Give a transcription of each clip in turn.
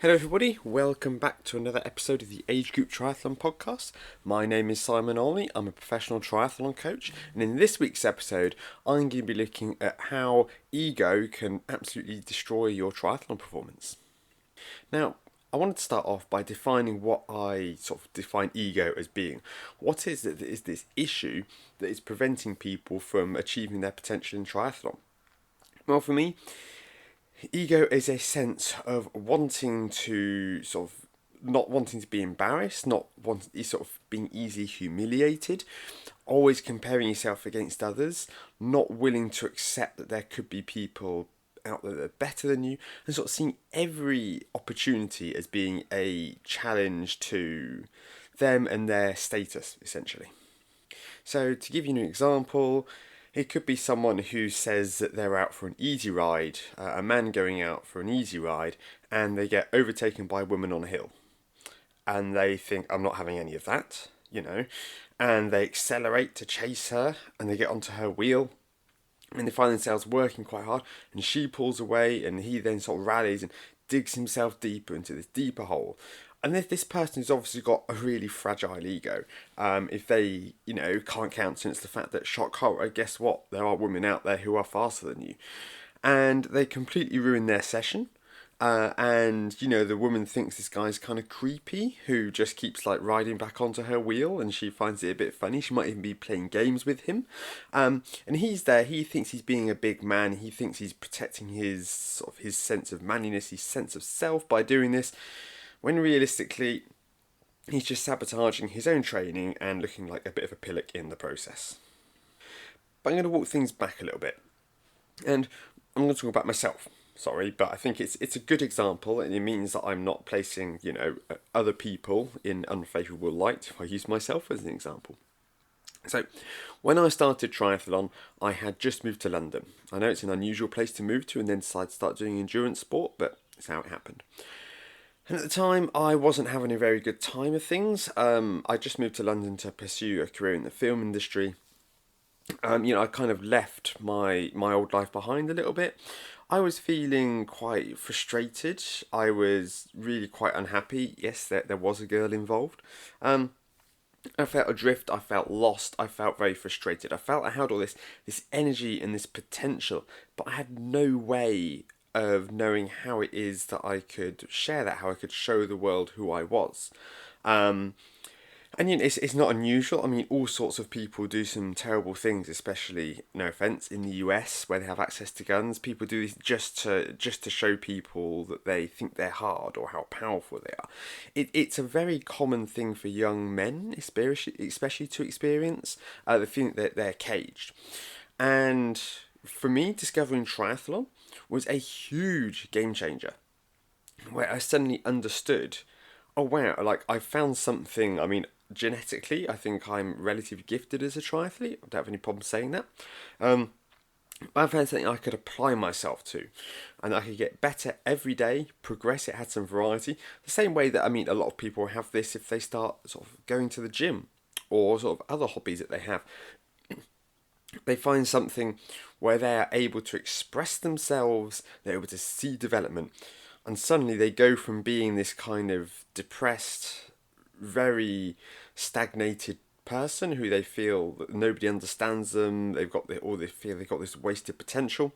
Hello everybody, welcome back to another episode of the Age Group Triathlon podcast. My name is Simon Olney, I'm a professional triathlon coach, and in this week's episode I'm going to be looking at how ego can absolutely destroy your triathlon performance. Now, I wanted to start off by defining what I sort of define ego as being. What is it that is this issue that is preventing people from achieving their potential in triathlon? Well, for me, ego is a sense of wanting to not wanting to be embarrassed, not wanting sort of being easily humiliated, always comparing yourself against others, not willing to accept that there could be people out there that are better than you, and sort of seeing every opportunity as being a challenge to them and their status, essentially. So to give you an example, it could be someone who says that they're out for an easy ride, a man going out for an easy ride, and they get overtaken by a woman on a hill. And they think, I'm not having any of that, and they accelerate to chase her, and they get onto her wheel, and they find themselves working quite hard, and she pulls away, and he then sort of rallies and digs himself deeper into this deeper hole. And this person has obviously got a really fragile ego. If they, can't countenance the fact that shock horror, guess what? There are women out there who are faster than you. And they completely ruin their session. The woman thinks this guy's kind of creepy, who just keeps riding back onto her wheel, and she finds it a bit funny. She might even be playing games with him. And he's there, he thinks he's being a big man, he thinks he's protecting his sense of manliness, his sense of self by doing this, when realistically, he's just sabotaging his own training and looking like a bit of a pillock in the process. But I'm going to walk things back a little bit. And I'm going to talk about myself. Sorry, but I think it's a good example, and it means that I'm not placing, other people in unfavourable light if I use myself as an example. So, when I started triathlon, I had just moved to London. I know it's an unusual place to move to and then decide to start doing endurance sport, but it's how it happened. And at the time, I wasn't having a very good time of things. I just moved to London to pursue a career in the film industry. I kind of left my old life behind a little bit. I was feeling quite frustrated. I was really quite unhappy. Yes, there was a girl involved. I felt adrift. I felt lost. I felt very frustrated. I felt I had all this energy and this potential, but I had no way of knowing how it is that I could share that, how I could show the world who I was. It's not unusual. I mean, all sorts of people do some terrible things, especially, no offense, in the US where they have access to guns. People do this just to show people that they think they're hard or how powerful they are. It's a very common thing for young men, especially to experience the feeling that they're caged. And for me, discovering triathlon was a huge game changer, where I suddenly understood, oh wow, I found something. I mean, genetically, I think I'm relatively gifted as a triathlete. I don't have any problem saying that. I found something I could apply myself to, and I could get better every day, progress. It had some variety. The same way that, a lot of people have this if they start sort of going to the gym or sort of other hobbies that they have. They find something where they are able to express themselves, they're able to see development, and suddenly they go from being this kind of depressed, very stagnated person who they feel that nobody understands them, they feel they've got this wasted potential,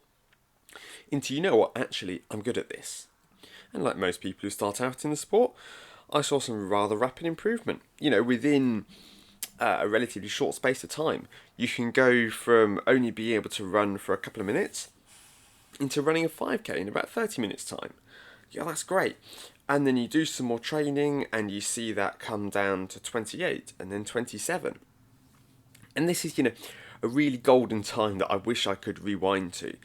into, actually, I'm good at this. And like most people who start out in the sport, I saw some rather rapid improvement. Within a relatively short space of time, you can go from only being able to run for a couple of minutes into running a 5k in about 30 minutes time. Yeah, that's great. And then you do some more training and you see that come down to 28 and then 27. And this is, a really golden time that I wish I could rewind to,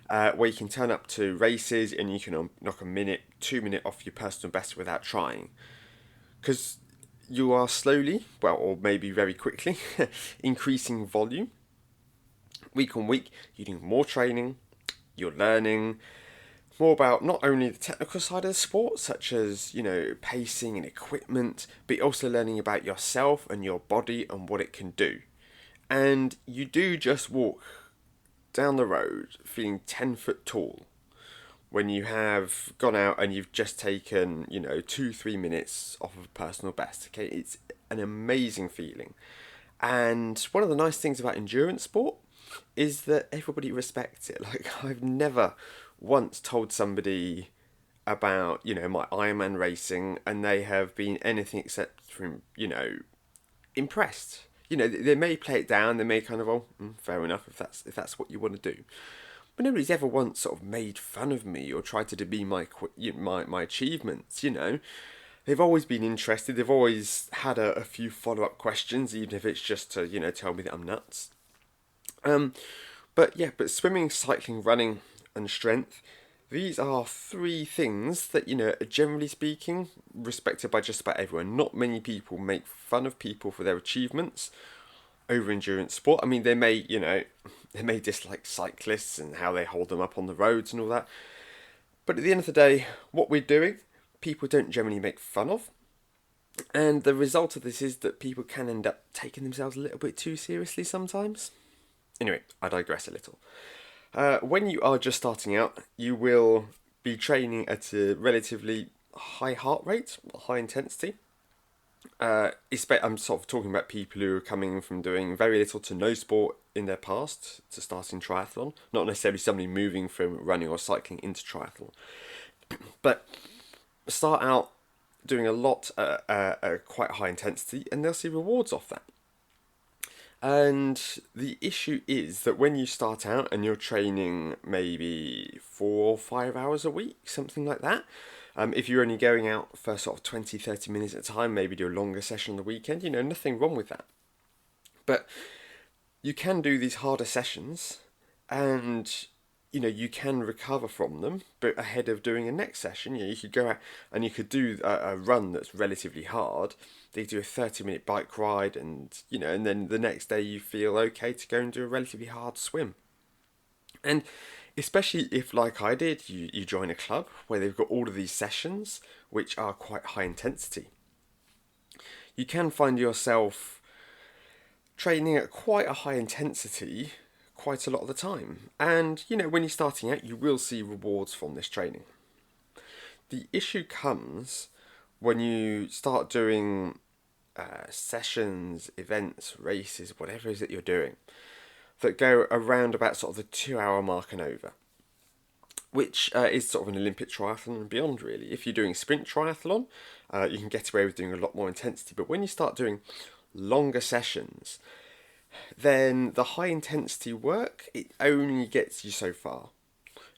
where you can turn up to races and you can knock a minute, 2 minute off your personal best without trying. Because you are slowly, or maybe very quickly, increasing volume. Week on week, you're doing more training, you're learning more about not only the technical side of the sport, such as, pacing and equipment, but you're also learning about yourself and your body and what it can do. And you do just walk down the road feeling 10 foot tall when you have gone out and you've just taken, 2-3 minutes off of a personal best. Okay, it's an amazing feeling. And one of the nice things about endurance sport is that everybody respects it. Like, I've never once told somebody about, my Ironman racing, and they have been anything except from, impressed. They may play it down, they may kind of, fair enough, if that's what you want to do. But nobody's ever once sort of made fun of me or tried to demean my achievements. They've always been interested. They've always had a few follow-up questions, even if it's just to tell me that I'm nuts. But swimming, cycling, running, and strength. These are three things that, generally speaking, respected by just about everyone. Not many people make fun of people for their achievements over endurance sport. I mean, they may dislike cyclists and how they hold them up on the roads and all that. But at the end of the day, what we're doing, people don't generally make fun of. And the result of this is that people can end up taking themselves a little bit too seriously sometimes. Anyway, I digress a little. When you are just starting out, you will be training at a relatively high heart rate, high intensity. I'm sort of talking about people who are coming from doing very little to no sport in their past to starting triathlon, not necessarily somebody moving from running or cycling into triathlon. But start out doing a lot at quite high intensity, and they'll see rewards off that. And the issue is that when you start out and you're training maybe 4 or 5 hours a week, something like that, if you're only going out for sort of 20-30 minutes at a time, maybe do a longer session on the weekend, nothing wrong with that. But you can do these harder sessions and, you can recover from them, but ahead of doing a next session, you could go out and you could do a run that's relatively hard. They do a 30-minute bike ride and then the next day you feel okay to go and do a relatively hard swim. And especially if, like I did, you join a club where they've got all of these sessions, which are quite high intensity. You can find yourself training at quite a high intensity quite a lot of the time. And, when you're starting out, you will see rewards from this training. The issue comes when you start doing sessions, events, races, whatever it is that you're doing, that go around about sort of the 2-hour mark and over, which is sort of an Olympic triathlon and beyond, really. If you're doing sprint triathlon, you can get away with doing a lot more intensity. But when you start doing longer sessions, then the high intensity work, it only gets you so far.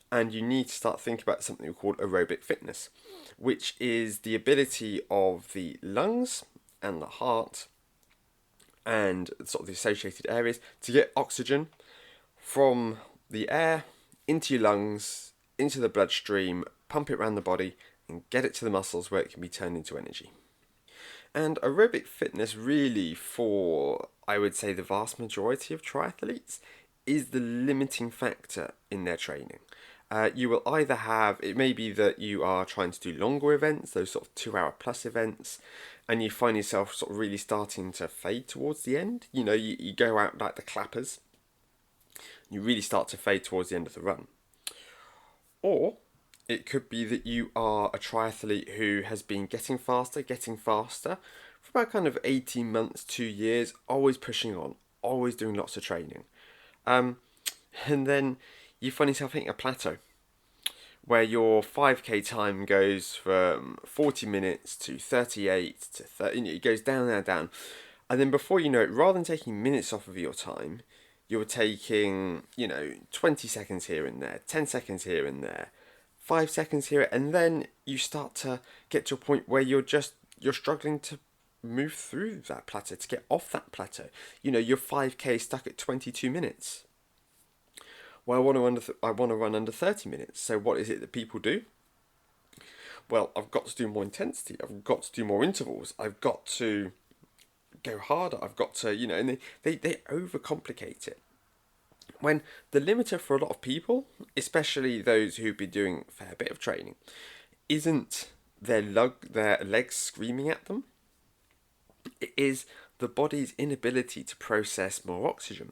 And you need to start thinking about something called aerobic fitness, which is the ability of the lungs and the heart and sort of the associated areas to get oxygen from the air into your lungs, into the bloodstream, pump it around the body and get it to the muscles where it can be turned into energy. And aerobic fitness really, for I would say the vast majority of triathletes, is the limiting factor in their training. You will either have, it may be that you are trying to do longer events, those sort of 2-hour plus events, and you find yourself sort of really starting to fade towards the end. You go out like the clappers, you really start to fade towards the end of the run. Or it could be that you are a triathlete who has been getting faster for about kind of 18 months, 2 years, always pushing on, always doing lots of training. And then you find yourself hitting a plateau where your 5k time goes from 40 minutes to 38 to 30, it goes down. And then before you know it, rather than taking minutes off of your time, you're taking, 20 seconds here and there, 10 seconds here and there, 5 seconds here, and then you start to get to a point where you're struggling to move through that plateau, to get off that plateau. Your 5k stuck at 22 minutes. Well, I want to run under 30 minutes. So what is it that people do? Well, I've got to do more intensity. I've got to do more intervals. I've got to go harder. I've got to, and they overcomplicate it. When the limiter for a lot of people, especially those who've been doing a fair bit of training, isn't their legs screaming at them. It is the body's inability to process more oxygen.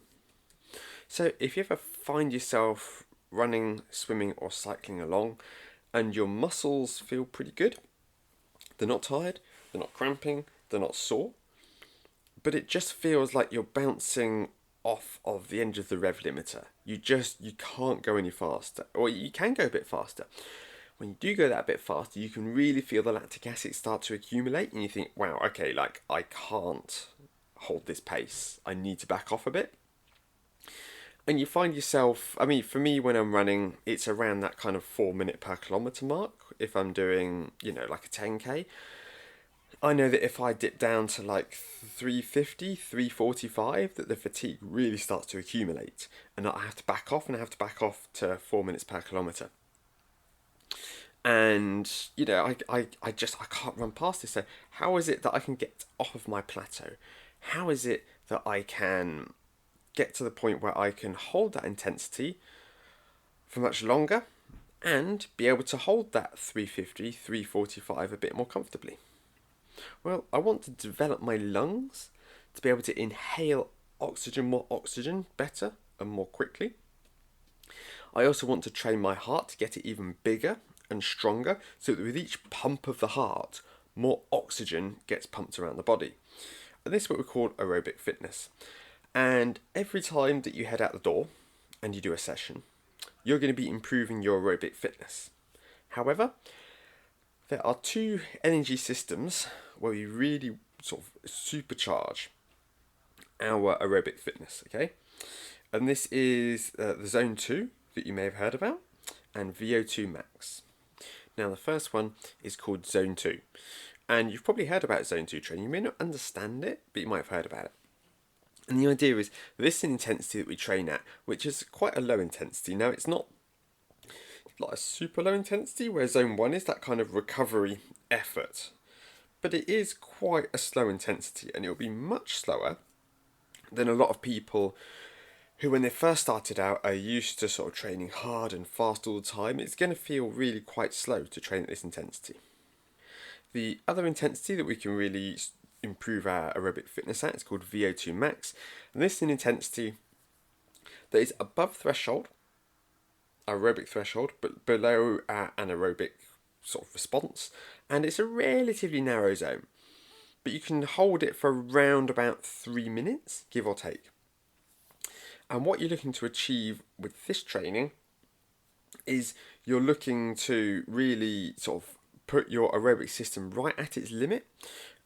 So if you ever find yourself running, swimming, or cycling along, and your muscles feel pretty good. They're not tired, they're not cramping, they're not sore, but it just feels like you're bouncing off of the end of the rev limiter. You can't go any faster, or you can go a bit faster. When you do go that bit faster, you can really feel the lactic acid start to accumulate, and you think, wow, okay, like I can't hold this pace. I need to back off a bit. And you find yourself, I mean, for me, when I'm running, it's around that kind of 4 minute per kilometre mark. If I'm doing, like a 10k, I know that if I dip down to like 350, 345, that the fatigue really starts to accumulate, and I have to back off, and I have to back off to 4 minutes per kilometre. And I can't run past this. So how is it that I can get off of my plateau? How is it that I can get to the point where I can hold that intensity for much longer and be able to hold that 350, 345 a bit more comfortably? Well, I want to develop my lungs to be able to inhale more oxygen better and more quickly. I also want to train my heart to get it even bigger and stronger, so that with each pump of the heart, more oxygen gets pumped around the body. And this is what we call aerobic fitness. And every time that you head out the door and you do a session, you're going to be improving your aerobic fitness. However, there are two energy systems where we really sort of supercharge our aerobic fitness, okay? And this is the Zone 2 that you may have heard about, and VO2 max. Now, the first one is called Zone 2. And you've probably heard about Zone 2 training. You may not understand it, but you might have heard about it. And the idea is this is an intensity that we train at, which is quite a low intensity. Now, it's not like a super low intensity, where Zone 1 is that kind of recovery effort. But it is quite a slow intensity, and it will be much slower than a lot of people who, when they first started out, are used to sort of training hard and fast all the time. It's going to feel really quite slow to train at this intensity. The other intensity that we can really improve our aerobic fitness at is called VO2 max. And this is an intensity that is above threshold, aerobic threshold, but below our anaerobic sort of response. And it's a relatively narrow zone. But you can hold it for around about 3 minutes, give or take. And what you're looking to achieve with this training is you're looking to really sort of put your aerobic system right at its limit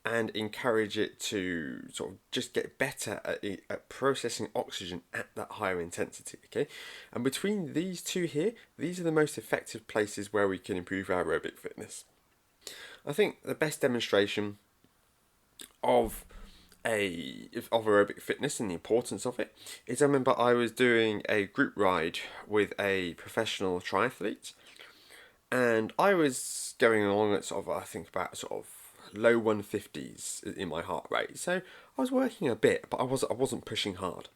and encourage it to sort of just get better at processing oxygen at that higher intensity, okay? And between these two here, these are the most effective places where we can improve our aerobic fitness. I think the best demonstration of aerobic fitness and the importance of it is, I remember I was doing a group ride with a professional triathlete, and I was going along at sort of, I think about sort of low 150s in my heart rate. So I was working a bit, but I wasn't pushing hard.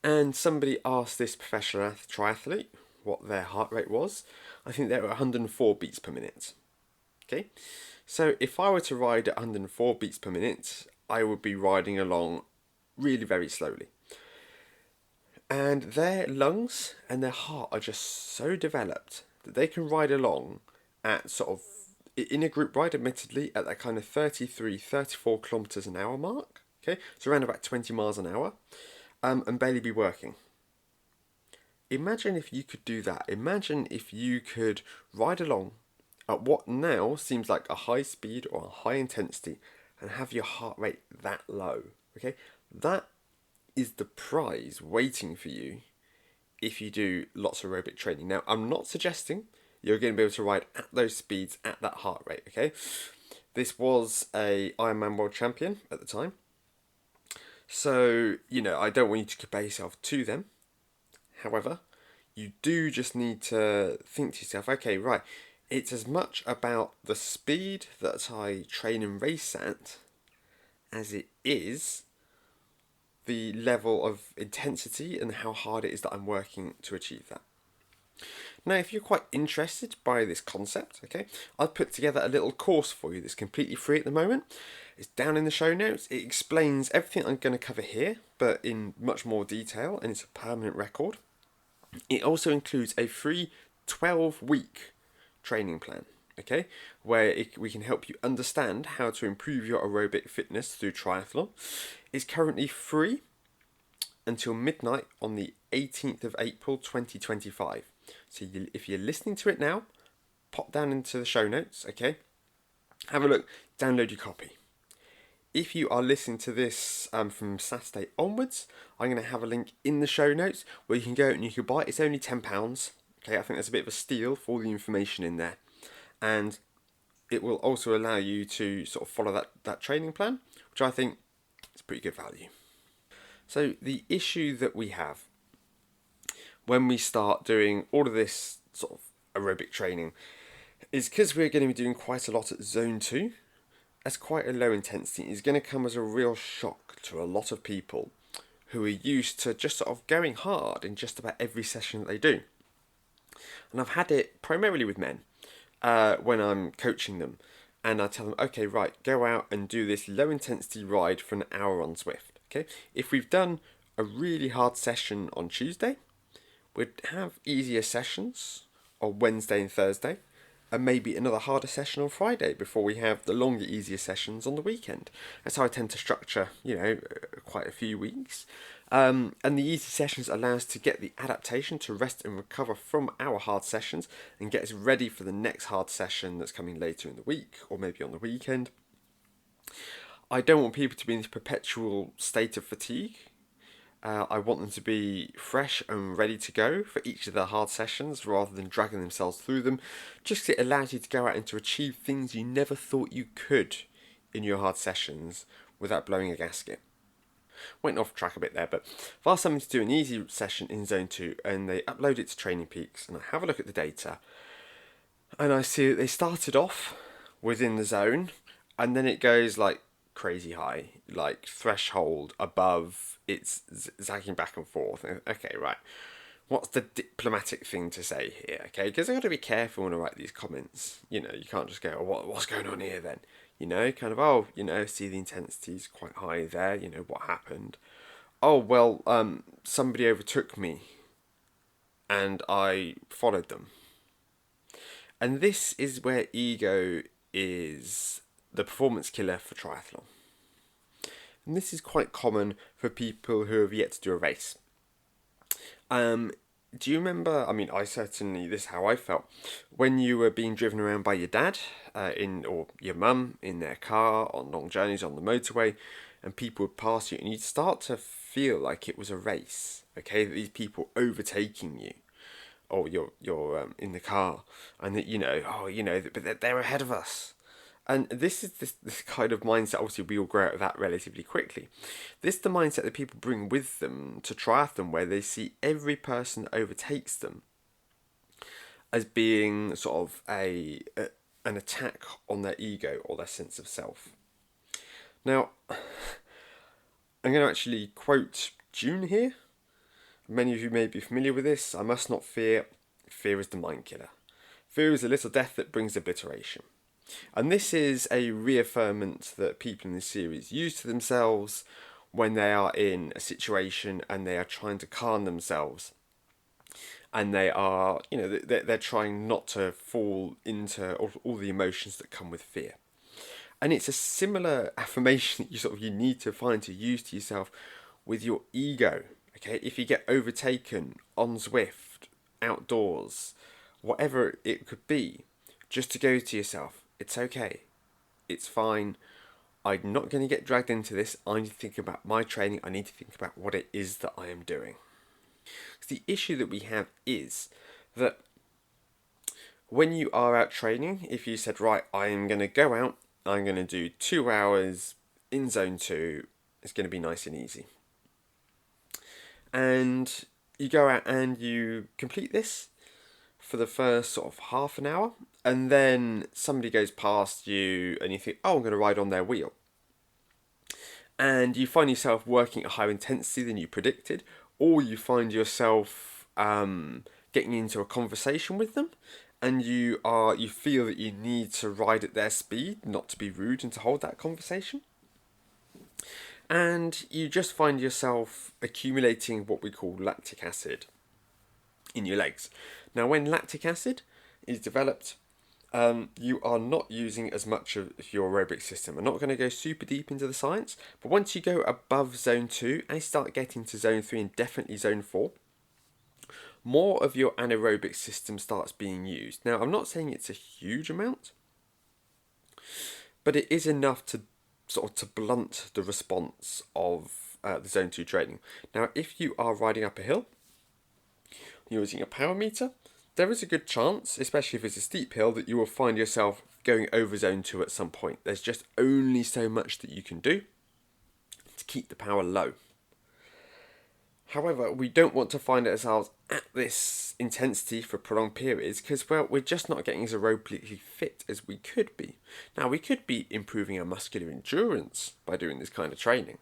And somebody asked this professional triathlete what their heart rate was. I think they were 104 beats per minute. Okay, so if I were to ride at 104 beats per minute, I would be riding along really very slowly. And their lungs and their heart are just so developed that they can ride along at sort of, in a group ride, admittedly, at that kind of 33, 34 kilometres an hour mark. Okay, so around about 20 miles an hour, and barely be working. Imagine if you could do that. Imagine if you could ride along at what now seems like a high speed or a high intensity and have your heart rate that low. Okay, that is the prize waiting for you if you do lots of aerobic training. Now, I'm not suggesting you're going to be able to ride at those speeds at that heart rate, okay? This was a Ironman world champion at the time. So, I don't want you to compare yourself to them. However, you do just need to think to yourself, okay, right, it's as much about the speed that I train and race at as it is the level of intensity and how hard it is that I'm working to achieve that. Now, if you're quite interested by this concept, okay, I've put together a little course for you that's completely free at the moment. It's down in the show notes. It explains everything I'm going to cover here, but in much more detail, and it's a permanent record. It also includes a free 12-week training plan, okay, where we can help you understand how to improve your aerobic fitness through triathlon. It's currently free until midnight on the 18th of April 2025. So if you're listening to it now, pop down into the show notes, okay? Have a look, download your copy. If you are listening to this from Saturday onwards, I'm going to have a link in the show notes where you can go and you can buy it. It's only £10. Okay, I think that's a bit of a steal for all the information in there. And it will also allow you to sort of follow that training plan, which I think is pretty good value. So the issue that we have when we start doing all of this sort of aerobic training is because we're going to be doing quite a lot at zone 2. That's quite a low intensity. It's going to come as a real shock to a lot of people who are used to just sort of going hard in just about every session that they do. And I've had it primarily with men when I'm coaching them. And I tell them, okay, right, go out and do this low intensity ride for an hour on Zwift. Okay, if we've done a really hard session on Tuesday, we'd have easier sessions on Wednesday and Thursday, and maybe another harder session on Friday before we have the longer, easier sessions on the weekend. That's how I tend to structure, quite a few weeks. And the easy sessions allow us to get the adaptation to rest and recover from our hard sessions and get us ready for the next hard session that's coming later in the week or maybe on the weekend. I don't want people to be in this perpetual state of fatigue. I want them to be fresh and ready to go for each of their hard sessions rather than dragging themselves through them. Just it allows you to go out and to achieve things you never thought you could in your hard sessions without blowing a gasket. Went off track a bit there, but if I ask someone to do an easy session in zone 2 and they upload it to Training Peaks and I have a look at the data and I see that they started off within the zone and then it goes like crazy high, like threshold above, it's zagging back and forth. Okay, right. What's the diplomatic thing to say here? Okay, because I've got to be careful when I write these comments. You can't just go, what's going on here then? Kind of, see the intensity's quite high there, what happened? Oh, well, somebody overtook me and I followed them. And this is where ego is the performance killer for triathlon. And this is quite common for people who have yet to do a race. Do you remember, I certainly, this is how I felt, when you were being driven around by your dad or your mum in their car on long journeys on the motorway, and people would pass you and you'd start to feel like it was a race, okay, that these people overtaking you, or you're in the car, and that, but they're ahead of us. And this is this kind of mindset, obviously we all grow out of that relatively quickly. This is the mindset that people bring with them to triathlon, where they see every person that overtakes them as being sort of an attack on their ego or their sense of self. Now, I'm going to actually quote June here. Many of you may be familiar with this. I must not fear. Fear is the mind killer. Fear is a little death that brings obliteration. And this is a reaffirmment that people in this series use to themselves when they are in a situation and they are trying to calm themselves. And they are, they're trying not to fall into all the emotions that come with fear. And it's a similar affirmation that you need to find to use to yourself with your ego. Okay, if you get overtaken on Zwift, outdoors, whatever it could be, just to go to yourself, it's okay, it's fine, I'm not going to get dragged into this, I need to think about my training, I need to think about what it is that I am doing. The issue that we have is that when you are out training, if you said, right, I am going to go out, I'm going to do 2 hours in zone 2, it's going to be nice and easy. And you go out and you complete this for the first sort of half an hour, and then somebody goes past you and you think, oh, I'm going to ride on their wheel. And you find yourself working at higher intensity than you predicted, or you find yourself getting into a conversation with them, and you feel that you need to ride at their speed, not to be rude and to hold that conversation. And you just find yourself accumulating what we call lactic acid in your legs. Now, when lactic acid is developed, you are not using as much of your aerobic system. I'm not going to go super deep into the science, but once you go above zone 2 and start getting to zone 3 and definitely zone 4, more of your anaerobic system starts being used. Now, I'm not saying it's a huge amount, but it is enough to sort of to blunt the response of the zone 2 training. Now, if you are riding up a hill, you're using a power meter, there is a good chance, especially if it's a steep hill, that you will find yourself going over zone 2 at some point. There's just only so much that you can do to keep the power low. However, we don't want to find ourselves at this intensity for prolonged periods because, well, we're just not getting as aerobically fit as we could be. Now, we could be improving our muscular endurance by doing this kind of training,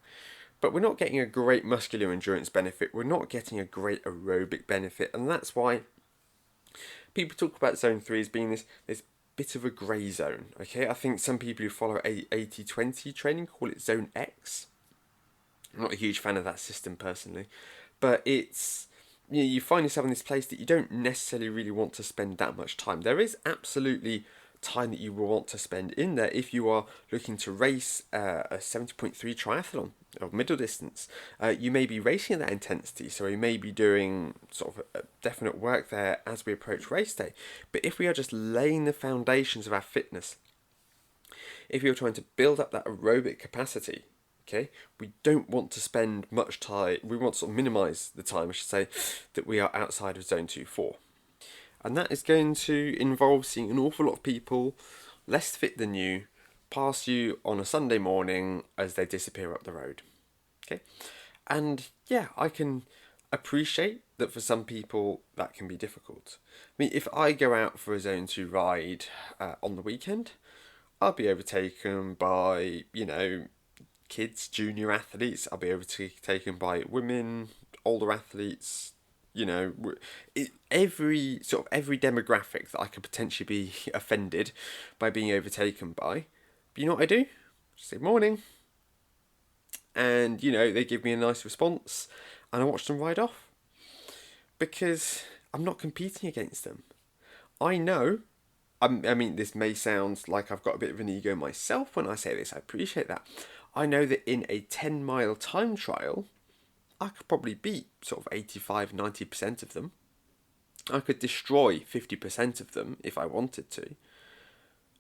but we're not getting a great muscular endurance benefit. We're not getting a great aerobic benefit, and that's why people talk about zone 3 as being this bit of a grey zone. Okay, I think some people who follow 80-20 training call it zone X. I'm not a huge fan of that system personally, but it's, you find yourself in this place that you don't necessarily really want to spend that much time. There is absolutely time that you will want to spend in there if you are looking to race a 70.3 triathlon of middle distance. You may be racing at that intensity, so we may be doing sort of a definite work there as we approach race day. But if we are just laying the foundations of our fitness, if you're trying to build up that aerobic capacity, okay, we don't want to spend much time, we want to sort of minimise the time, I should say, that we are outside of zone 2-4. And that is going to involve seeing an awful lot of people less fit than you pass you on a Sunday morning as they disappear up the road. Okay, and yeah, I can appreciate that for some people that can be difficult. I mean, if I go out for a zone 2 ride on the weekend, I'll be overtaken by, kids, junior athletes. I'll be overtaken by women, older athletes. Every demographic that I could potentially be offended by being overtaken by. But you know what I do? Just say morning, and they give me a nice response, and I watch them ride off because I'm not competing against them. I know. I mean, this may sound like I've got a bit of an ego myself when I say this. I appreciate that. I know that in a 10-mile time trial, I could probably beat sort of 85-90% of them. I could destroy 50% of them if I wanted to.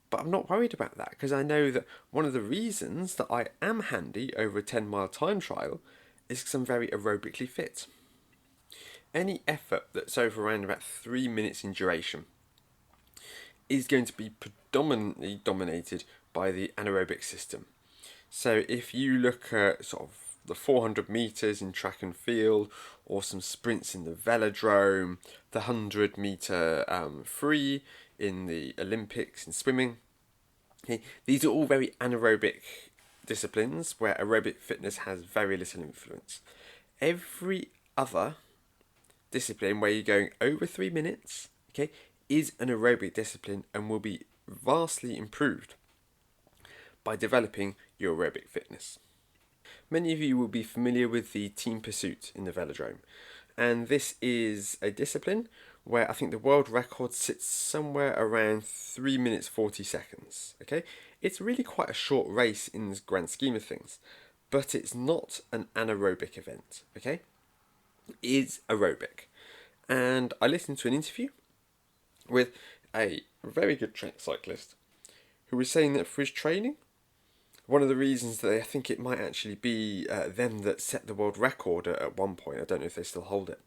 But I'm not worried about that because I know that one of the reasons that I am handy over a 10-mile time trial is because I'm very aerobically fit. Any effort that's over around about 3 minutes in duration is going to be predominantly dominated by the anaerobic system. So if you look at sort of the 400 metres in track and field, or some sprints in the velodrome, the 100 metre free in the Olympics in swimming, okay, these are all very anaerobic disciplines where aerobic fitness has very little influence. Every other discipline where you're going over 3 minutes, okay, is an aerobic discipline and will be vastly improved by developing your aerobic fitness. Many of you will be familiar with the team pursuit in the velodrome, and this is a discipline where I think the world record sits somewhere around 3 minutes 40 seconds. Okay, it's really quite a short race in the grand scheme of things, but it's not an anaerobic event. Okay, it is aerobic, and I listened to an interview with a very good track cyclist who was saying that for his training, one of the reasons that I think it might actually be them that set the world record at one point, I don't know if they still hold it.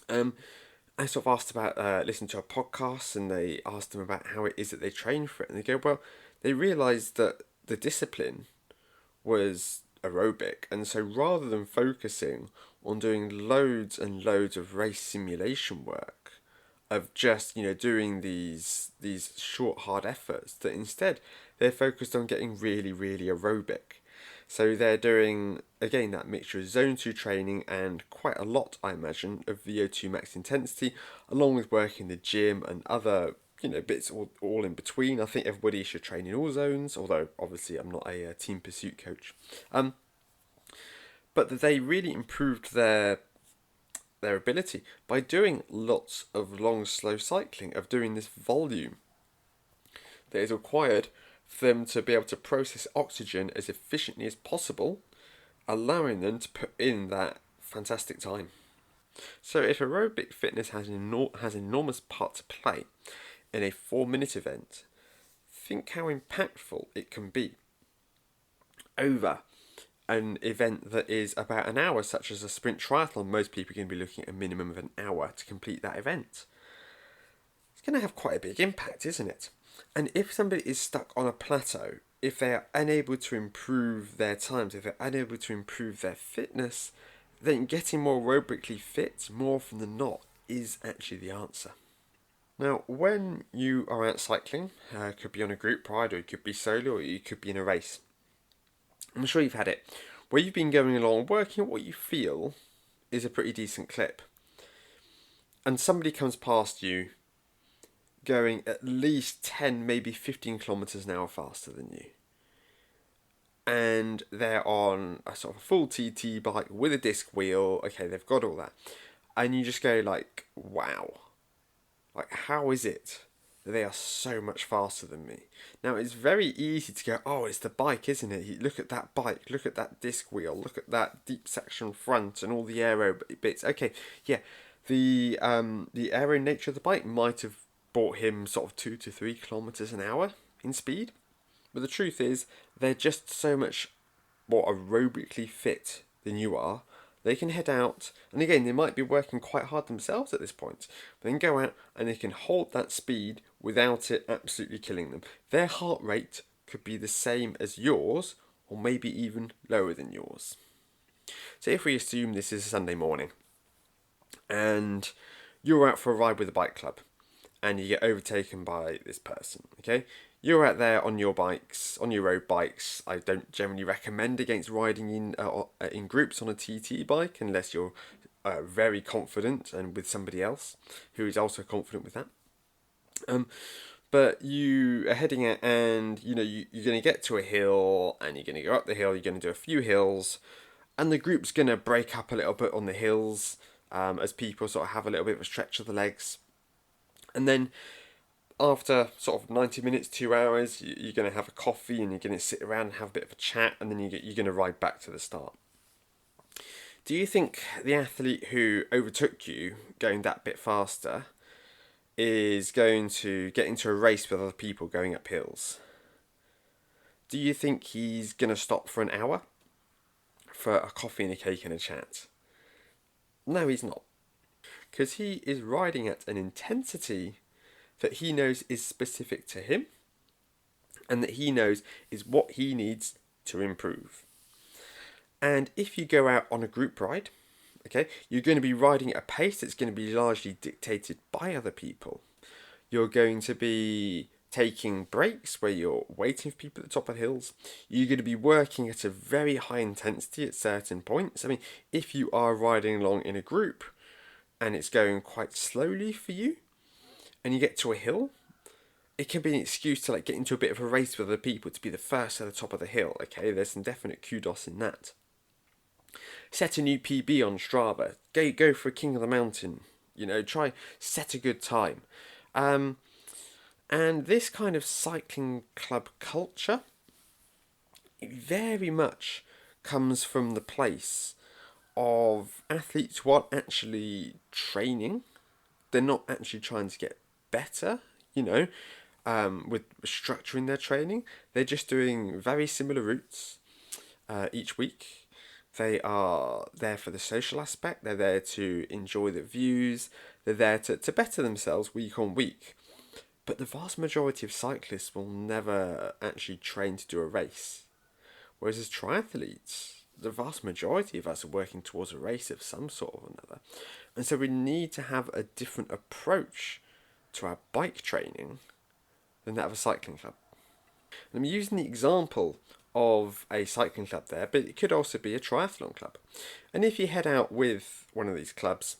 I sort of asked about listening to a podcast, and they asked them about how it is that they train for it, and they go, well, they realised that the discipline was aerobic, and so rather than focusing on doing loads and loads of race simulation work, of just doing these short hard efforts, that instead they're focused on getting really aerobic. So they're doing again that mixture of zone 2 training and quite a lot, I imagine, of VO2 max intensity, along with working the gym and other bits all in between. I think everybody should train in all zones, although obviously I'm not a team pursuit coach. But that they really improved their their ability by doing lots of long, slow cycling, of doing this volume that is required for them to be able to process oxygen as efficiently as possible, allowing them to put in that fantastic time. So if aerobic fitness has an enormous part to play in a 4-minute event, think how impactful it can be over an event that is about an hour, such as a sprint triathlon. Most people are going to be looking at a minimum of an hour to complete that event. It's going to have quite a big impact, isn't it? And if somebody is stuck on a plateau, if they are unable to improve their times, if they're unable to improve their fitness, then getting more aerobically fit, more often than not, is actually the answer. Now, when you are out cycling, it could be on a group ride, or it could be solo, or you could be in a race. I'm sure you've had it, where you've been going along, working at what you feel is a pretty decent clip, and somebody comes past you going at least 10, maybe 15 kilometers an hour faster than you. And they're on a sort of a full TT bike with a disc wheel. Okay, they've got all that. And you just go like, wow. Like, how is it that they are so much faster than me? Now, it's very easy to go, oh, it's the bike, isn't it? Look at that bike, look at that disc wheel, look at that deep section front and all the aero bits. Okay, yeah, the aero nature of the bike might have brought him sort of 2 to 3 kilometers an hour in speed. But the truth is, they're just so much more aerobically fit than you are. They can head out, and again, they might be working quite hard themselves at this point. But they can go out and they can hold that speed without it absolutely killing them. Their heart rate could be the same as yours, or maybe even lower than yours. So if we assume this is a Sunday morning, and you're out for a ride with a bike club, and you get overtaken by this person, okay? You're out there on your bikes, on your road bikes. I don't generally recommend against riding in groups on a TT bike unless you're very confident and with somebody else who is also confident with that. But you are heading out, and you're going to get to a hill, and you're going to go up the hill. You're going to do a few hills, and the group's going to break up a little bit on the hills as people sort of have a little bit of a stretch of the legs. And then after sort of 90 minutes, 2 hours, you're going to have a coffee and you're going to sit around and have a bit of a chat, and then you're going to ride back to the start. Do you think the athlete who overtook you going that bit faster is going to get into a race with other people going up hills? Do you think he's going to stop for an hour for a coffee and a cake and a chat? No, he's not. Because he is riding at an intensity that he knows is specific to him, and that he knows is what he needs to improve. And if you go out on a group ride, okay, you're going to be riding at a pace that's going to be largely dictated by other people. You're going to be taking breaks where you're waiting for people at the top of hills. You're going to be working at a very high intensity at certain points. I mean, if you are riding along in a group and it's going quite slowly for you, and you get to a hill, it can be an excuse to like get into a bit of a race with other people to be the first at the top of the hill. Okay, there's some definite kudos in that. Set a new PB on Strava. Go for a King of the Mountain. Try set a good time. And this kind of cycling club culture, it very much comes from the place of athletes who aren't actually training. They're not actually trying to get better, with structuring their training. They're just doing very similar routes each week. They are there for the social aspect. They're there to enjoy the views. They're there to better themselves week on week. But the vast majority of cyclists will never actually train to do a race. Whereas as triathletes, the vast majority of us are working towards a race of some sort or another. And so we need to have a different approach to our bike training than that of a cycling club. And I'm using the example of a cycling club there, but it could also be a triathlon club. And if you head out with one of these clubs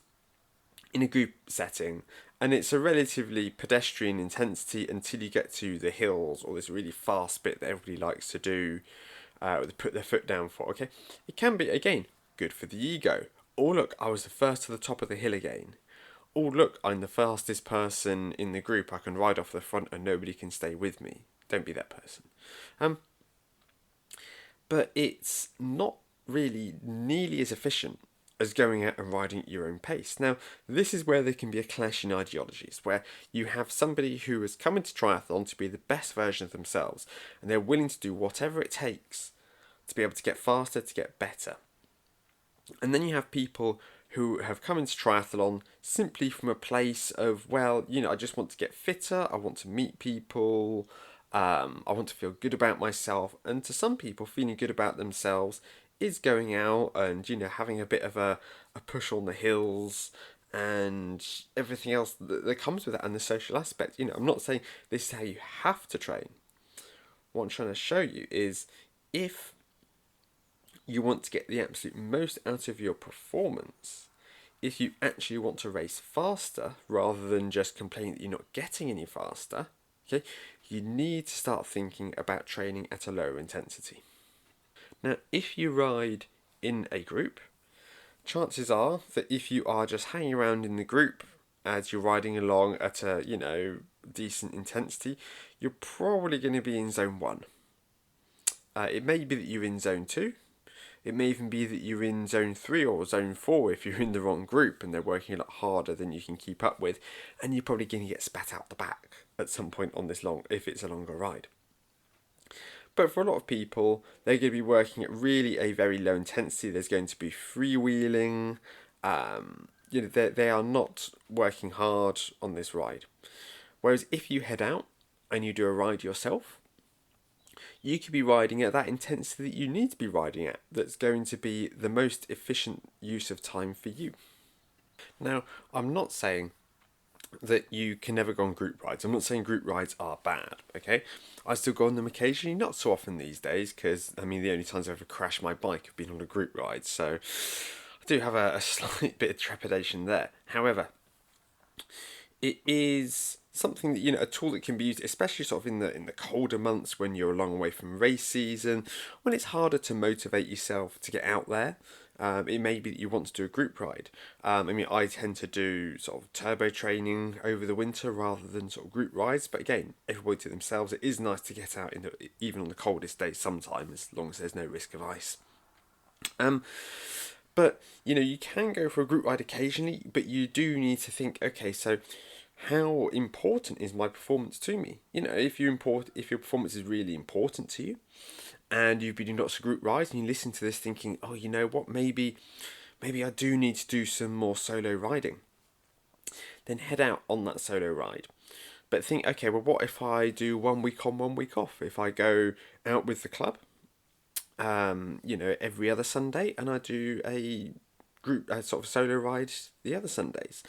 in a group setting, and it's a relatively pedestrian intensity until you get to the hills or this really fast bit that everybody likes to do, put their foot down for, okay? It can be, again, good for the ego. Oh, look, I was the first to the top of the hill again. Oh, look, I'm the fastest person in the group. I can ride off the front and nobody can stay with me. Don't be that person. Um, but it's not really nearly as efficient as going out and riding at your own pace. Now, this is where there can be a clash in ideologies, where you have somebody who has come into triathlon to be the best version of themselves, and they're willing to do whatever it takes to be able to get faster, to get better. And then you have people who have come into triathlon simply from a place of, well, I just want to get fitter, I want to meet people, I want to feel good about myself. And to some people, feeling good about themselves is going out and, having a bit of a push on the hills and everything else that comes with that and the social aspect. I'm not saying this is how you have to train. What I'm trying to show you is if you want to get the absolute most out of your performance, if you actually want to race faster rather than just complaining that you're not getting any faster, okay, you need to start thinking about training at a lower intensity. Now, if you ride in a group, chances are that if you are just hanging around in the group as you're riding along at a, decent intensity, you're probably going to be in zone 1. It may be that you're in zone 2. It may even be that you're in zone 3 or zone 4 if you're in the wrong group and they're working a lot harder than you can keep up with, and you're probably going to get spat out the back at some point on this if it's a longer ride. But for a lot of people, they're going to be working at really a very low intensity. There's going to be freewheeling. They are not working hard on this ride. Whereas if you head out and you do a ride yourself, you could be riding at that intensity that you need to be riding at. That's going to be the most efficient use of time for you. Now, I'm not saying that you can never go on group rides. I'm not saying group rides are bad, okay? I still go on them occasionally, not so often these days, because, the only times I've ever crashed my bike have been on a group ride, so I do have a slight bit of trepidation there. However, it is something that, a tool that can be used, especially sort of in the colder months when you're a long way from race season, when it's harder to motivate yourself to get out there. It may be that you want to do a group ride. I tend to do sort of turbo training over the winter rather than sort of group rides. But again, everybody to themselves. It is nice to get out even on the coldest days sometime, as long as there's no risk of ice. But you can go for a group ride occasionally, but you do need to think, okay, so how important is my performance to me? If your performance is really important to you, and you've been doing lots of group rides, and you listen to this thinking, oh, you know what, maybe I do need to do some more solo riding. Then head out on that solo ride. But think, okay, well, what if I do 1 week on, 1 week off? If I go out with the club, every other Sunday, and I do a sort of solo ride the other Sundays.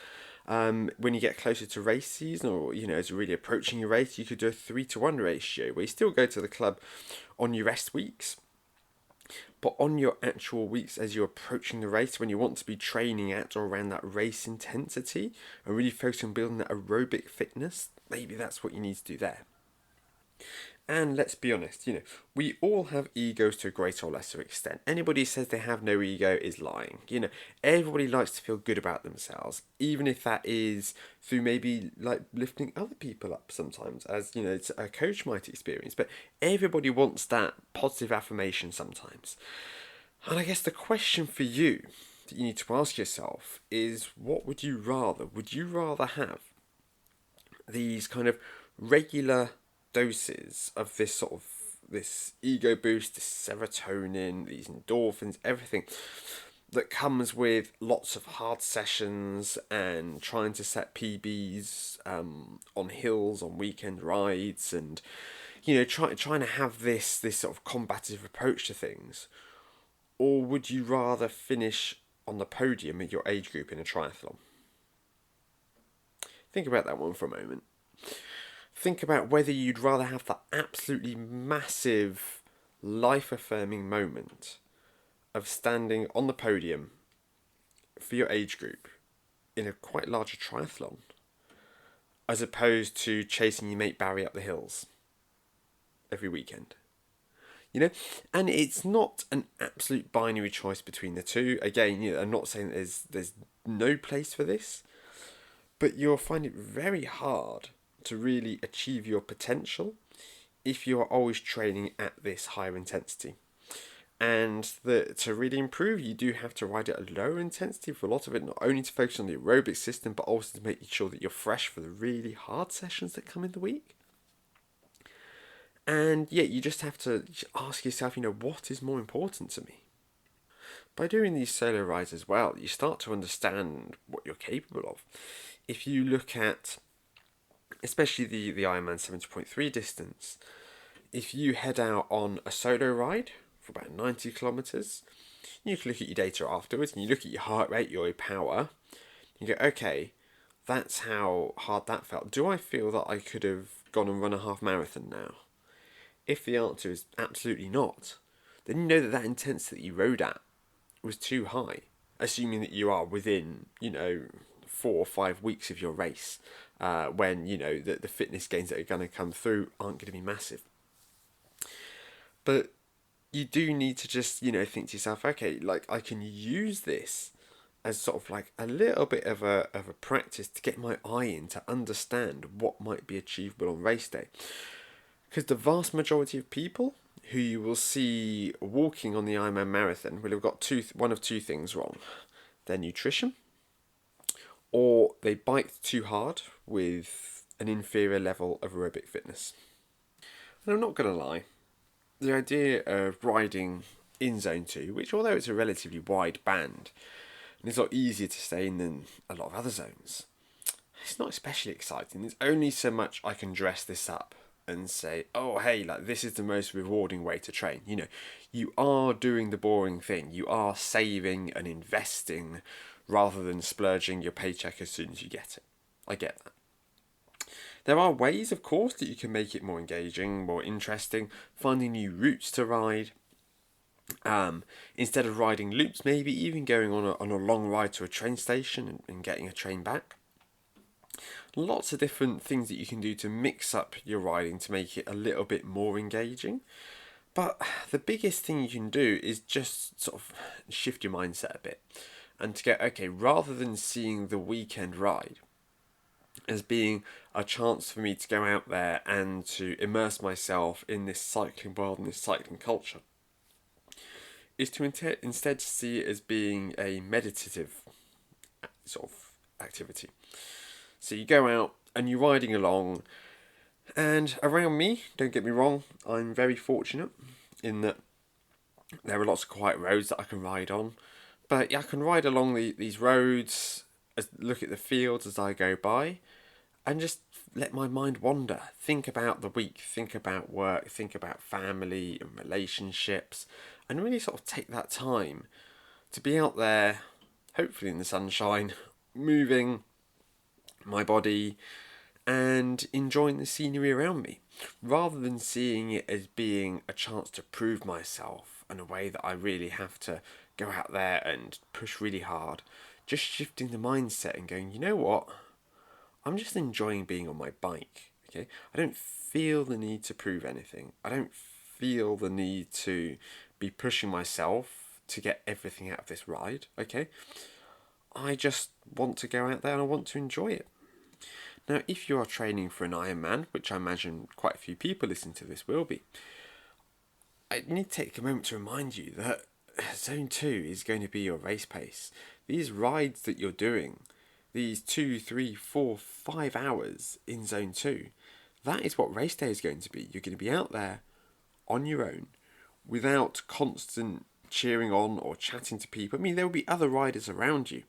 When you get closer to race season, or as you're really approaching your race, you could do a 3-to-1 ratio where you still go to the club on your rest weeks, but on your actual weeks as you're approaching the race, when you want to be training at or around that race intensity and really focus on building that aerobic fitness, maybe that's what you need to do there. And let's be honest, we all have egos to a greater or lesser extent. Anybody who says they have no ego is lying. Everybody likes to feel good about themselves, even if that is through maybe like lifting other people up sometimes, as it's a coach might experience. But everybody wants that positive affirmation sometimes. And I guess the question for you that you need to ask yourself is, what would you rather? Would you rather have these kind of regular doses of this ego boost, this serotonin, these endorphins, everything that comes with lots of hard sessions and trying to set PBs on hills, on weekend rides, and trying to have this sort of combative approach to things? Or would you rather finish on the podium at your age group in a triathlon? Think about that one for a moment. Think about whether you'd rather have that absolutely massive, life-affirming moment of standing on the podium for your age group in a quite larger triathlon, as opposed to chasing your mate Barry up the hills every weekend. you know. And it's not an absolute binary choice between the two. Again, I'm not saying there's no place for this, but you'll find it very hard to really achieve your potential if you are always training at this higher intensity. And to really improve, you do have to ride at a lower intensity for a lot of it, not only to focus on the aerobic system, but also to make sure that you're fresh for the really hard sessions that come in the week. And yeah, you just have to ask yourself, what is more important to me? By doing these solo rides as well, you start to understand what you're capable of. If you look at, especially the Ironman 70.3 distance, if you head out on a solo ride for about 90 kilometers, you can look at your data afterwards and you look at your heart rate, your power, you go, okay, that's how hard that felt. Do I feel that I could have gone and run a half marathon now? If the answer is absolutely not, then you know that intensity that you rode at was too high, assuming that you are within, 4 or 5 weeks of your race, when, the fitness gains that are going to come through aren't going to be massive. But you do need to just, think to yourself, okay, like I can use this as sort of like a little bit of a practice to get my eye in to understand what might be achievable on race day. Because the vast majority of people who you will see walking on the Ironman marathon will have got one of two things wrong: their nutrition, or they biked too hard with an inferior level of aerobic fitness. And I'm not going to lie, the idea of riding in zone 2, which although it's a relatively wide band, and it's a lot easier to stay in than a lot of other zones, it's not especially exciting. There's only so much I can dress this up and say, oh hey, like this is the most rewarding way to train. You are doing the boring thing. You are saving and investing rather than splurging your paycheck as soon as you get it. I get that. There are ways, of course, that you can make it more engaging, more interesting, finding new routes to ride. Instead of riding loops, maybe even going on a long ride to a train station and getting a train back. Lots of different things that you can do to mix up your riding to make it a little bit more engaging. But the biggest thing you can do is just sort of shift your mindset a bit and to go, okay, rather than seeing the weekend ride as being a chance for me to go out there and to immerse myself in this cycling world and this cycling culture, is to instead see it as being a meditative sort of activity. So you go out and you're riding along, and around me, don't get me wrong, I'm very fortunate in that there are lots of quiet roads that I can ride on. But yeah, I can ride along these roads, look at the fields as I go by, and just let my mind wander. Think about the week, think about work, think about family and relationships, and really sort of take that time to be out there, hopefully in the sunshine, moving my body and enjoying the scenery around me, rather than seeing it as being a chance to prove myself in a way that I really have to go out there and push really hard. Just shifting the mindset and going, you know what, I'm just enjoying being on my bike. Okay, I don't feel the need to prove anything. I don't feel the need to be pushing myself to get everything out of this ride. Okay, I just want to go out there and I want to enjoy it. Now, if you are training for an Ironman, which I imagine quite a few people listening to this will be, I need to take a moment to remind you that Zone 2 is going to be your race pace. These rides that you're doing, these 2, 3, 4, 5 hours in Zone 2, that is what race day is going to be. You're going to be out there on your own without constant cheering on or chatting to people. I mean, there will be other riders around you,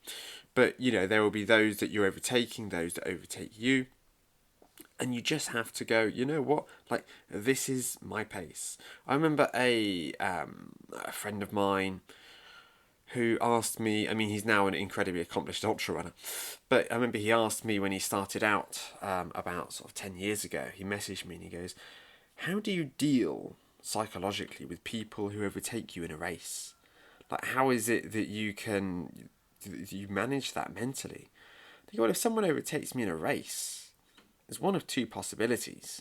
but there will be those that you're overtaking, those that overtake you, and you just have to go, you know what, like, this is my pace. I remember a friend of mine who asked me, I mean, he's now an incredibly accomplished ultra runner, but I remember he asked me when he started out, about sort of 10 years ago, he messaged me and he goes, how do you deal psychologically with people who overtake you in a race? Like, how is it that you manage that mentally? I think, well, if someone overtakes me in a race, there's one of two possibilities.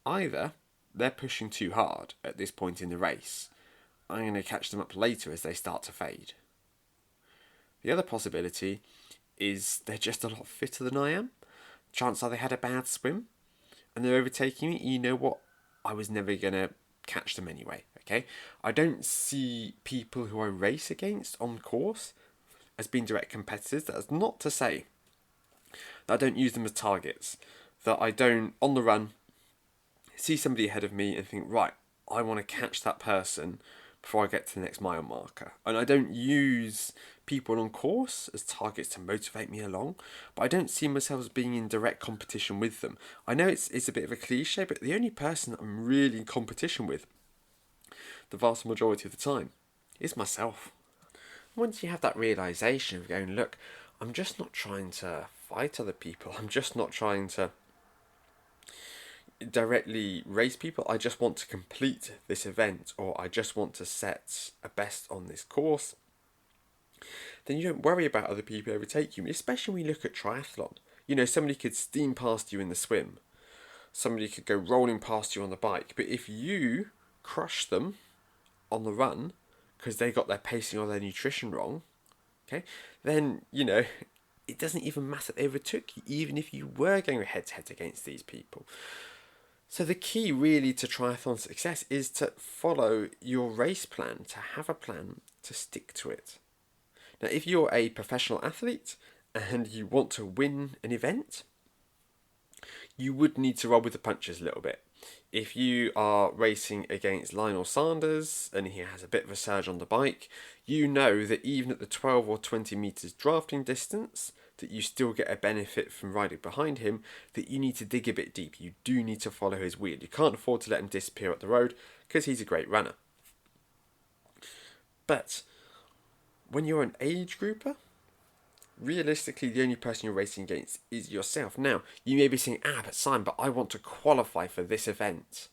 Either they're pushing too hard at this point in the race. I'm going to catch them up later as they start to fade. The other possibility is they're just a lot fitter than I am. Chances are they had a bad swim and they're overtaking me. You know what? I was never going to catch them anyway, okay? I don't see people who I race against on course as being direct competitors. That's not to say that I don't use them as targets, that I don't, on the run, see somebody ahead of me and think, right, I want to catch that person before I get to the next mile marker. And I don't use people on course as targets to motivate me along, but I don't see myself as being in direct competition with them. I know it's a bit of a cliche, but the only person that I'm really in competition with, the vast majority of the time, is myself. Once you have that realisation of going, look, I'm just not trying to fight other people, I'm just not trying to directly race people, I just want to complete this event, or I just want to set a best on this course, then you don't worry about other people overtake you, especially when you look at triathlon. You know, somebody could steam past you in the swim, somebody could go rolling past you on the bike, but if you crush them on the run because they got their pacing or their nutrition wrong, okay, then, you know, it doesn't even matter they overtook you, even if you were going head to head against these people. So the key really to triathlon success is to follow your race plan, to have a plan, to stick to it. Now, if you're a professional athlete and you want to win an event, you would need to roll with the punches a little bit. If you are racing against Lionel Sanders and he has a bit of a surge on the bike, you know that even at the 12 or 20 metres drafting distance, that you still get a benefit from riding behind him, that you need to dig a bit deep. You do need to follow his wheel. You can't afford to let him disappear up the road because he's a great runner. But when you're an age grouper, realistically, the only person you're racing against is yourself. Now, you may be saying, but Simon, but I want to qualify for this event.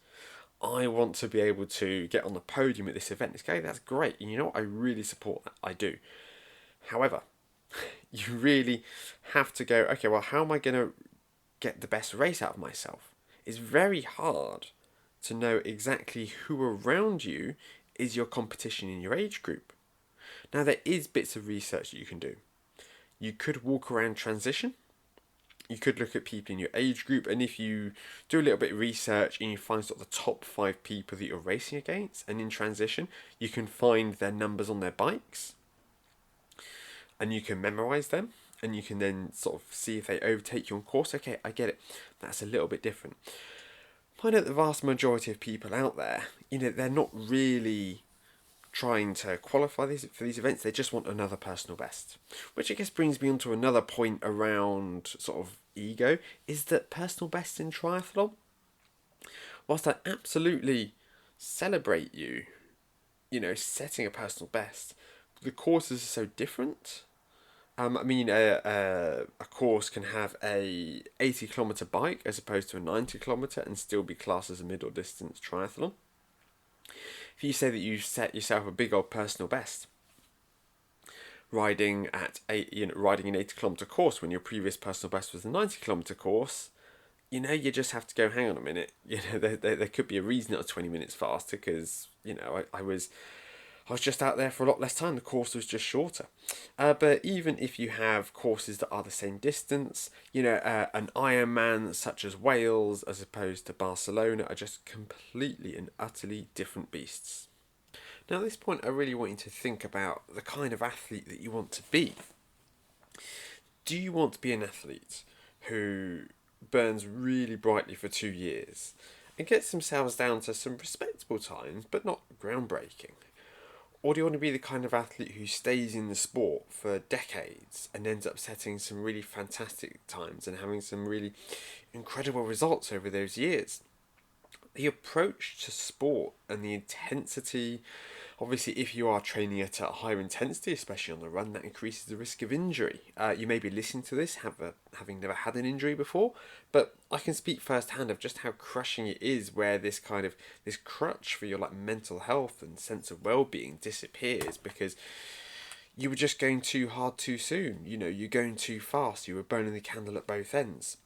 I want to be able to get on the podium at this event. Okay, that's great. And you know what? I really support that. I do. However, you really have to go, okay, well, how am I going to get the best race out of myself? It's very hard to know exactly who around you is your competition in your age group. Now, there is bits of research that you can do. You could walk around transition. You could look at people in your age group, and if you do a little bit of research and you find sort of the top 5 people that you're racing against, and in transition, you can find their numbers on their bikes, and you can memorize them, and you can then sort of see if they overtake you on course. Okay, I get it. That's a little bit different. I know the vast majority of people out there, you know, they're not really trying to qualify for these events. They just want another personal best, which I guess brings me on to another point around sort of ego, is that personal best in triathlon, whilst I absolutely celebrate you, you know, setting a personal best, the courses are so different. A course can have a 80-kilometre bike as opposed to a 90-kilometre and still be classed as a middle distance triathlon. If you say that you set yourself a big old personal best, riding an 80-kilometre course when your previous personal best was a 90-kilometre course, you know, you just have to go, hang on a minute, you know, there could be a reason it was 20 minutes faster because, you know, I was just out there for a lot less time. The course was just shorter. But even if you have courses that are the same distance, you know, an Ironman such as Wales as opposed to Barcelona are just completely and utterly different beasts. Now at this point, I really want you to think about the kind of athlete that you want to be. Do you want to be an athlete who burns really brightly for 2 years and gets themselves down to some respectable times, but not groundbreaking? Or do you want to be the kind of athlete who stays in the sport for decades and ends up setting some really fantastic times and having some really incredible results over those years? The approach to sport and the intensity, obviously if you are training at a higher intensity, especially on the run, that increases the risk of injury. You may be listening to this having never had an injury before, but I can speak firsthand of just how crushing it is where this crutch for your like mental health and sense of well-being disappears because you were just going too hard too soon. You know, you're going too fast, you were burning the candle at both ends.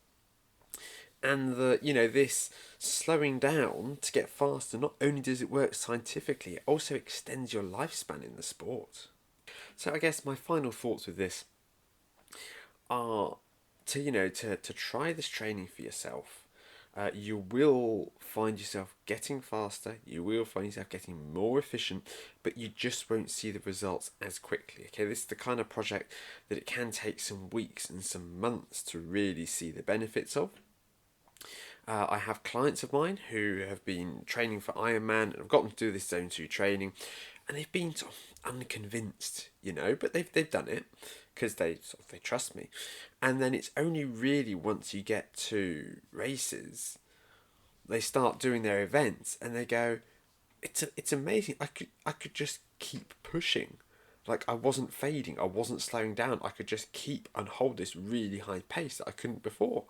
And this slowing down to get faster, not only does it work scientifically, it also extends your lifespan in the sport. So I guess my final thoughts with this are to try this training for yourself. You will find yourself getting faster, you will find yourself getting more efficient, but you just won't see the results as quickly. Okay, this is the kind of project that it can take some weeks and some months to really see the benefits of. I have clients of mine who have been training for Ironman and have gotten to do this Zone 2 training, and they've been sort of unconvinced, but they've done it because they trust me. And then it's only really once you get to races, they start doing their events and they go, it's amazing. I could just keep pushing. Like, I wasn't fading, I wasn't slowing down. I could just keep and hold this really high pace that I couldn't before.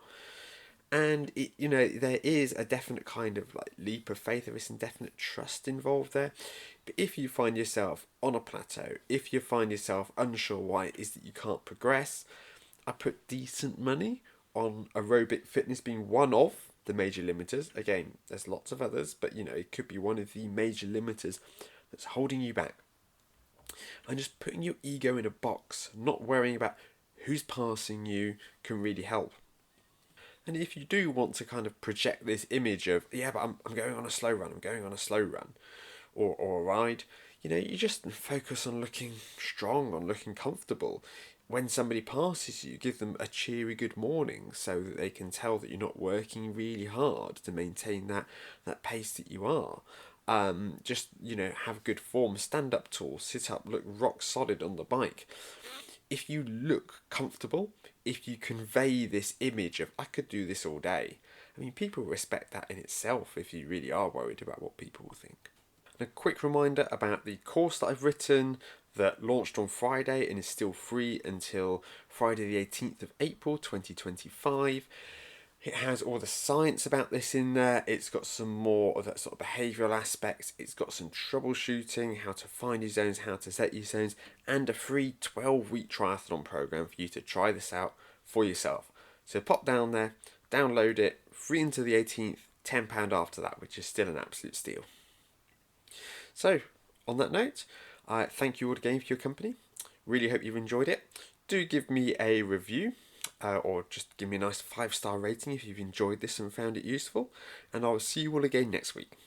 And there is a definite kind of like leap of faith. There is some definite trust involved there. But if you find yourself on a plateau, if you find yourself unsure why it is that you can't progress, I put decent money on aerobic fitness being one of the major limiters. Again, there's lots of others, but it could be one of the major limiters that's holding you back. And just putting your ego in a box, not worrying about who's passing you, can really help. And if you do want to kind of project this image of, yeah, but I'm going on a slow run, or a ride, you just focus on looking strong, on looking comfortable. When somebody passes you, give them a cheery good morning so that they can tell that you're not working really hard to maintain that pace that you are. Just, have good form, stand up tall, sit up, look rock solid on the bike. If you look comfortable, if you convey this image of, I could do this all day, I mean, people respect that in itself if you really are worried about what people will think. And a quick reminder about the course that I've written that launched on Friday and is still free until Friday the 18th of April 2025. It has all the science about this in there. It's got some more of that sort of behavioural aspects. It's got some troubleshooting, how to find your zones, how to set your zones, and a free 12-week triathlon program for you to try this out for yourself. So pop down there, download it, free until the 18th, £10 after that, which is still an absolute steal. So, on that note, I thank you all again for your company. Really hope you've enjoyed it. Do give me a review. Or just give me a nice 5-star rating if you've enjoyed this and found it useful. And I'll see you all again next week.